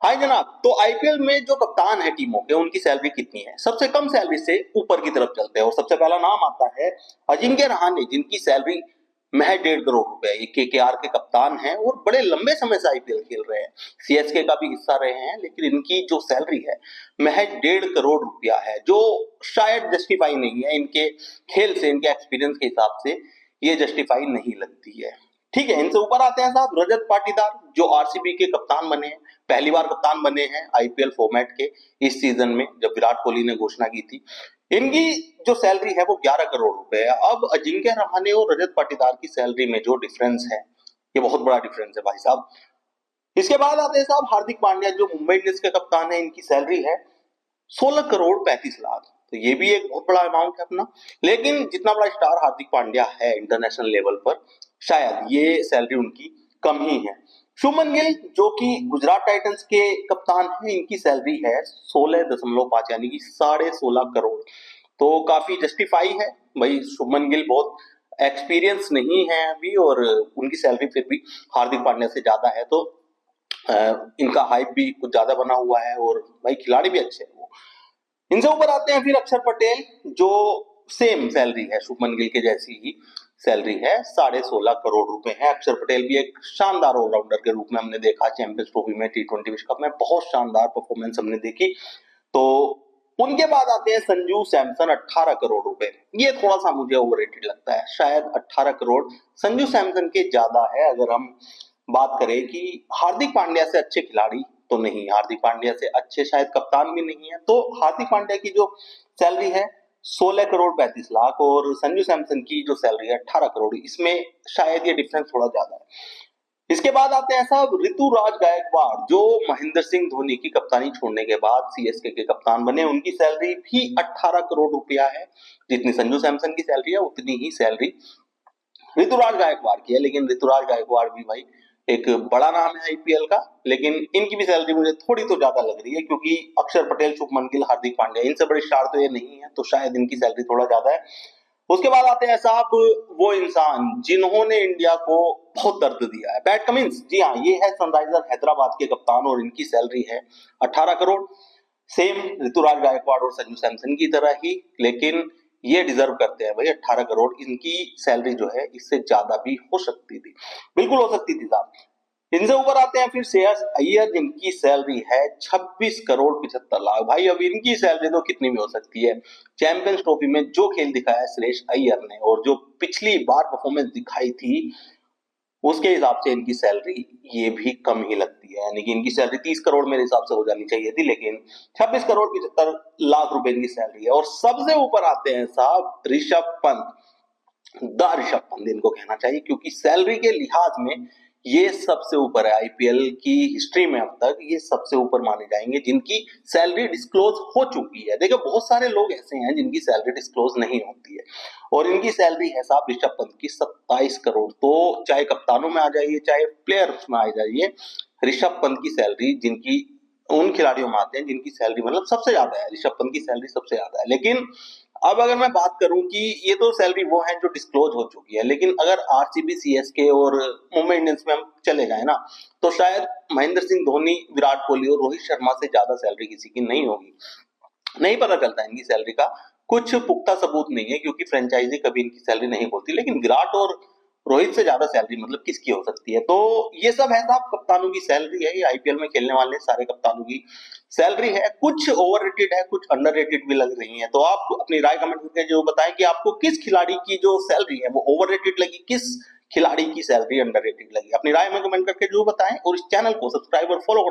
हाय जनाब, तो आईपीएल में जो कप्तान है टीमों के उनकी सैलरी कितनी है? सबसे कम सैलरी से ऊपर की तरफ चलते हैं और सबसे पहला नाम आता है अजिंक्य रहाणे, जिनकी सैलरी महज 1.5 करोड़ रुपए। ये केकेआर के कप्तान हैं और बड़े लंबे समय से आईपीएल खेल रहे हैं, सीएसके का भी हिस्सा रहे हैं, लेकिन इनकी जो सैलरी है महज 1.5 करोड़ रुपया है, जो शायद जस्टिफाई नहीं है इनके खेल से, इनके एक्सपीरियंस के हिसाब से ये जस्टिफाई नहीं लगती है। ठीक है, इनसे ऊपर आते हैं साहब रजत पाटीदार, जो आरसीबी के कप्तान बने हैं, पहली बार कप्तान बने हैं आईपीएल फॉर्मेट के इस सीजन में, जब विराट कोहली ने घोषणा की थी। इनकी जो सैलरी है वो 11 करोड़ रुपए है। अब अजिंक्य रहाणे और रजत पाटीदार की सैलरी में जो डिफरेंस है, ये बहुत बड़ा डिफरेंस है भाई साहब। इसके बाद आते हैं साहब हार्दिक पांड्या, जो मुंबई इंडियंस के कप्तान है, इनकी सैलरी है 16 करोड़ 35 लाख। तो ये भी एक बहुत बड़ा अमाउंट है अपना, लेकिन जितना बड़ा स्टार हार्दिक पांड्या है इंटरनेशनल लेवल पर, शायद ये सैलरी उनकी कम ही है। शुभमन गिल, जो कि गुजरात टाइटंस के कप्तान हैं, इनकी सैलरी है 16.5 यानी कि 16.5 करोड़। तो काफी जस्टिफाई है भाई, शुभमन गिल बहुत एक्सपीरियंस नहीं है अभी और उनकी सैलरी फिर भी हार्दिक पांड्या से ज्यादा है, तो इनका हाइप भी कुछ ज्यादा बना हुआ है और भाई खिलाड़ी भी अच्छे हैं वो। इनसे ऊपर आते हैं फिर अक्षर पटेल, जो सेम सैलरी है शुभमन गिल के जैसी ही सैलरी है, 16.5 करोड़ रुपए है। अक्षर पटेल भी एक शानदार ऑलराउंडर के रूप में हमने देखा चैंपियंस ट्रॉफी में, टी20 विश्व कप में बहुत शानदार परफॉर्मेंस हमने देखी। तो उनके बाद आते हैं संजू सैमसन, 18 करोड़ रुपए। ये थोड़ा सा मुझे ओवररेटेड लगता है, शायद 18 करोड़ संजू सैमसन के ज्यादा है। अगर हम बात करें कि हार्दिक पांड्या से अच्छे खिलाड़ी तो नहीं, हार्दिक पांड्या से अच्छे शायद कप्तान भी नहीं है, तो हार्दिक पांड्या की जो सैलरी है 16 करोड़ 35 लाख और संजू सैमसन की जो सैलरी है 18 करोड़, इसमें शायद ये डिफरेंस थोड़ा ज्यादा है। इसके बाद आते हैं साहब ऋतुराज गायकवाड़, जो महेंद्र सिंह धोनी की कप्तानी छोड़ने के बाद सीएसके के कप्तान बने। उनकी सैलरी भी 18 करोड़ रुपया है, जितनी संजू सैमसन की सैलरी है उतनी ही सैलरी ऋतुराज गायकवाड़ की है। लेकिन ऋतुराज गायकवाड़ भी भाई एक बड़ा नाम है आईपीएल का, लेकिन इनकी भी सैलरी मुझे थोड़ी तो ज्यादा लग रही है, क्योंकि अक्षर पटेल, शुभमन गिल, हार्दिक पांड्या, इनसे बड़े स्टार तो ये नहीं है, तो शायद इनकी सैलरी थोड़ा ज्यादा है। उसके बाद आते हैं साहब वो इंसान जिन्होंने इंडिया को बहुत दर्द दिया है, पैट कमिंस। जी हाँ, ये है सनराइजर हैदराबाद के कप्तान और इनकी सैलरी है 18 करोड़, सेम ऋतुराज गायकवाड़ और संजू सैमसन की तरह ही, लेकिन ये डिजर्व करते हैं भाई 18 करोड़। इनकी सैलरी जो है इससे ज्यादा भी हो सकती थी, बिल्कुल हो सकती थी साहब। इनसे ऊपर आते हैं फिर श्रेयस अय्यर, जिनकी सैलरी है 26 करोड़ 75 लाख। भाई अब इनकी सैलरी तो कितनी भी हो सकती है, चैंपियंस ट्रॉफी में जो खेल दिखाया है श्रेयस अय्यर ने और जो पिछली बार परफॉर्मेंस दिखाई थी, उसके हिसाब से इनकी सैलरी ये भी कम ही लगती है। यानी कि इनकी सैलरी 30 करोड़ मेरे हिसाब से हो जानी चाहिए थी, लेकिन 26 करोड़ 75 लाख रुपए इनकी सैलरी है। और सबसे ऊपर आते हैं साहब ऋषभ पंत, द ऋषभ पंत इनको कहना चाहिए, क्योंकि सैलरी के लिहाज में ये सबसे ऊपर है। आईपीएल की हिस्ट्री में अब तक ये सबसे ऊपर माने जाएंगे जिनकी सैलरी डिस्क्लोज हो चुकी है। देखो बहुत सारे लोग ऐसे हैं जिनकी सैलरी डिस्क्लोज नहीं होती है, और इनकी सैलरी है साहब ऋषभ पंत की 27 करोड़। तो चाहे कप्तानों में आ जाइए चाहे प्लेयर्स में आ जाइए, ऋषभ पंत की सैलरी, जिनकी उन खिलाड़ियों में आते हैं जिनकी सैलरी मतलब सबसे ज्यादा है, ऋषभ पंत की सैलरी सबसे ज्यादा है। लेकिन अब अगर मैं बात करूं कि ये तो सैलरी वो है जो डिस्क्लोज हो चुकी है, लेकिन अगर आरसीबी, सीएसके और मुंबई इंडियंस में हम चले जाए ना, तो शायद महेंद्र सिंह धोनी, विराट कोहली और रोहित शर्मा से ज्यादा सैलरी किसी की नहीं होगी। नहीं पता चलता इनकी सैलरी का, कुछ पुख्ता सबूत नहीं है, क्योंकि फ्रेंचाइजी कभी इनकी सैलरी नहीं बोलती, लेकिन विराट और रोहित से ज्यादा सैलरी मतलब किसकी हो सकती है। तो ये सब है साहब कप्तानों की सैलरी है, ये आईपीएल में खेलने वाले सारे कप्तानों की सैलरी है। कुछ ओवररेटेड है, कुछ अंडररेटेड भी लग रही है। तो आप अपनी राय कमेंट करके जो बताएं कि आपको किस खिलाड़ी की जो सैलरी है वो ओवररेटेड लगी, किस खिलाड़ी की सैलरी अंडररेटेड लगी। अपनी राय में कमेंट करके जो बताएं, और इस चैनल को सब्सक्राइब और फॉलो करना